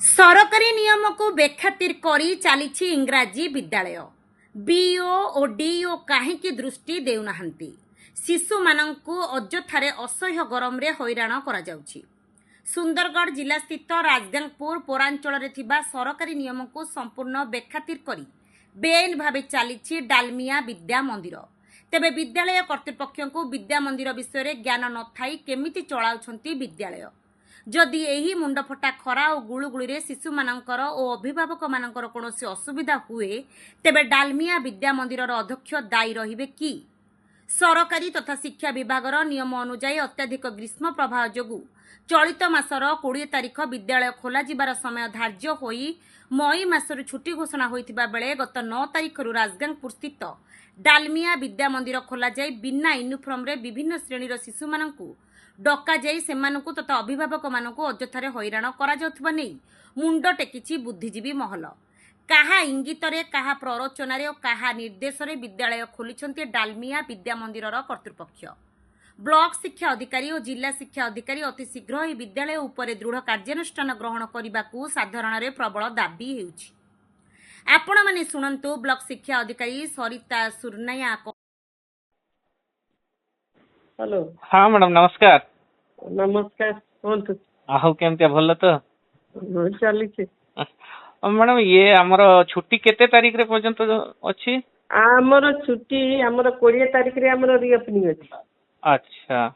सरकारी नियम को बेखातिर करी चली इंग्राजी विद्यालय बीओ और डीओ कहीं दृष्टि देउना शिशु मानू अଯଥାରେ असह्य गरम रे हैरान करा जाउछि। सुंदरगढ़ जिला स्थित राजगांगपुर पौरांचल सरकारी नियम को संपूर्ण बेखातिर करी बेआईन भावे चली डालमिया विद्या मंदिर। तेबे विद्यालय कर्तृपक्ष को विद्या मंदिर विषय ज्ञान न थाई केमिति चलाउछंती विद्यालय। जदि एही मुंडफटा खरा और गुळुगुळी शिशु मानकर और अभिभावक मानकर कौनसी असुविधा हुए तेबे डालमिया विद्या मंदिर अध्यक्ष दायी रहिबे कि? सरकारी तथा शिक्षा विभागर नियम अनुसार अत्याधिक ग्रीष्म प्रवाह जोगु चलित मासर 20 तारिख विद्यालय खोल जिबार समय धार्य होई मई मासर छुट्टी घोषणा होइतिबा बेले गत 9 तारिख राजगांगपुर स्थित डालमिया विद्या मंदिर खोल जाय बिना यूनिफॉर्म रे विभिन्न श्रेणीर शिशु मानकु डका जाई सेमानकु तथा अभिभावक मानकु अଯଥାରେ हैरान करा जाउथबा नै मुंड टेकिछि बुद्धिजीवी महल। काहा इंगितरे काहा प्ररोचनारे और काहा निर्देशरे विद्यालय खोलिछन्ते डालमिया विद्या मंदिरर कर्तृपक्ष। ब्लॉक शिक्षा अधिकारी और जिला शिक्षा अधिकारी अति शीघ्र ही विद्यालय उपरे दृढ़ कार्यानुष्ठान ग्रहण करने साधारण रे प्रबल दाबी हेउछि। आपण माने सुनंतु ब्लॉक शिक्षा अधिकारी सरिता सुरनाया। हेलो। हाँ मैडम नमस्कार। नमस्कार कोंतु आहु केमते भल तो चली मैडम ये हमर छुट्टी केते तारीख रे पर्यंत अछि? हमर छुट्टी हमर 20 तारीख रे हमर रीओपनिंग अछि। अच्छा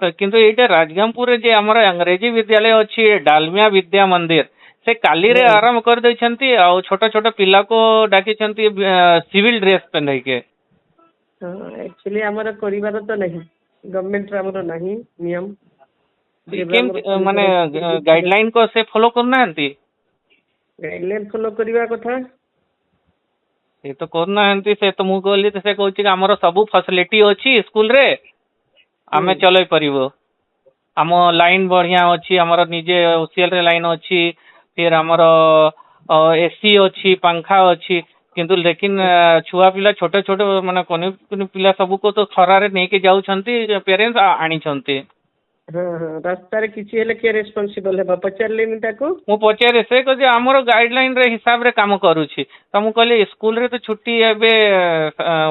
तो किंतु एटा राजगांगपुर रे जे हमर अंग्रेजी विद्यालय अछि डालमिया विद्या मंदिर से काली रे आरंभ कर दै छंती आ छोटा छोटा पिला को डाकी छंती सिविल ड्रेस पहनै के। एक्चुअली हमर परिवार तो नहीं गवर्नमेंट रे हमर नहीं नियम केम माने गाइडलाइन को से फॉलो करना हंती गाइडलाइन फॉलो करिवा कथा ये तो करना हंती से तो मु कहली से कहूची कि हमर सब फैसिलिटी अछि स्कूल रे आमे चलै परिबो। हम लाइन बढ़िया अछि हमर निजे ओसीएल रे लाइन अछि फिर हमर एसी अछि पंखा अछि किंतु लेकिन छुआ पिला छोटे छोटे माने कोनी पिला सब को तो खरा रे नै के जाउ छंती पेरेंट्स आनी छंती। रास्ता रे किछि हेले के रेस्पोंसिबल हेबा पचारले नि ताको मु पचारे से को जे हमर गाइडलाइन रे हिसाब रे काम करूछि त मु कहली स्कूल रे तो छुट्टी एबे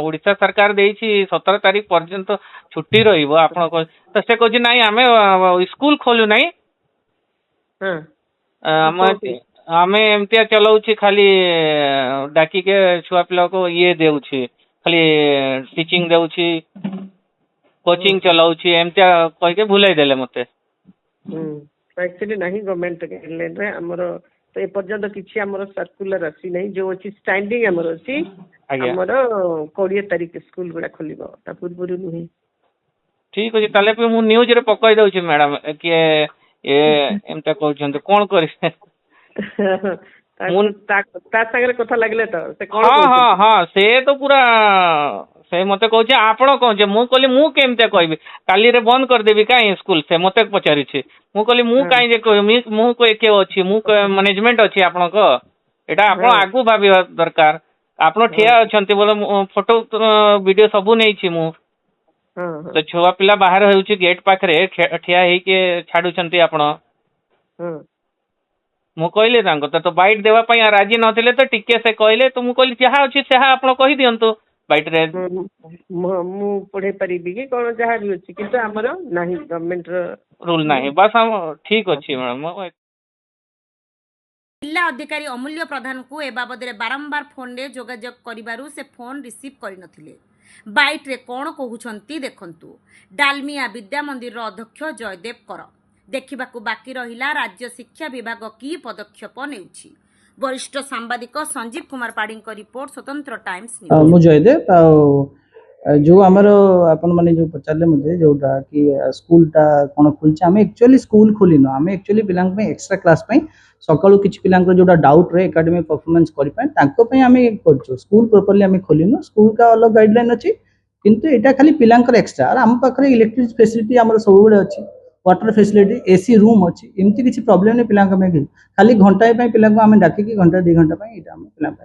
ओडिसा सरकार देइछि 17 तारिख पर्यंत छुट्टी रहिबो आपण को त से को जे नाही हमें स्कूल खोलु नाही। हमें एमतिया चलाउछि खाली डाकी के छुआ पिला को ये देउछि खाली टीचिंग देउछि कोचिंग चलाउछि एमतिया कह के भुलाई देले मते। एक्चुअली नहीं गवर्नमेंट गाइडलाइन रे हमर तो ए पर्यंत किछि हमर सर्कुलर अछि नहीं जो अछि स्टैंडिंग हमर अछि हमर 20 तारिख स्कूल गुडा खोलिबो ता पूर्वरु नहीं। ठीक अछि ताले पे मु न्यूज रे पकई दउछि मैडम कि ए एमता कहउछन कोन करि ता संगे कथा लागले तो से कोन हां से तो पूरा से मते कहउछि आपण कहउछि मु कहली मु केमते कहबी काली रे बंद कर देबी काई स्कूल से मते पचारि छी मु कहली मु काई जे कहमी मु को एके अछि मु मैनेजमेंट अछि आपण को एटा आपण आगु भाबी दरकार आपण ठिया अछंती बोले फोटो वीडियो सब नै छी मु तो छुआ पिला बाहर होउछि गेट पाखरे ठिया हेई के छाडु छंती आपण मु कहले तांको तो बाइट देवा पई राजी नथिले तो टिके से कहले तो मु कहली जहा अछि सेहा आपण कहि दियंतु बाइट रे मु पढे परिबी कि कोन जहा भी अछि किंतु हमर नाही गवर्नमेंट रूल नाही बस हम ठीक अछि मैडम। जिला अधिकारी अमूल्य प्रधान को ए बाबद रे बारंबार फोन रे जोगाजोग करिबारु से फोन रिसीव करि नथिले। बाइट रे कोन कहउछंती देखंतु डालमिया विद्या मंदिर रो अध्यक्ष जयदेव कर देखिबाकू बाकी रहिला राज्य शिक्षा विभाग की पदक्षेप नेउछि। वरिष्ठ सांबादिक संजीव कुमार पाड़ी रिपोर्ट स्वतंत्र टाइम्स। मु जयदेव जो आमर आपण माने जो पचारले मुझे जोटा कि स्कूल टा कोन खुलछ आमे एक्चुअली स्कूल खोलिनो आमे एक्चुअली पिलांग पे एक्स्ट्रा क्लास पे सकाळू किछ पिलांग जोटा डाउट रे एकेडमिक परफॉर्मेंस करि पाए तांको पे आमे करछु स्कूल प्रॉपर्ली आमे खोलिनो स्कूल का अलग गाइडलाइन अछि किंतु एटा खाली पिलांकर एक्स्ट्रा और हम पाखरे इलेक्ट्रिक फैसिलिटी हमर सब बडे अछि वाटर फैसिलिटी एसी रूम अछि एमती किछि प्रॉब्लम नै पिलांग में खाली घंटा पे पिलांग आमे डाकी कि घंटा 2 घंटा पे एटा हम पिलांग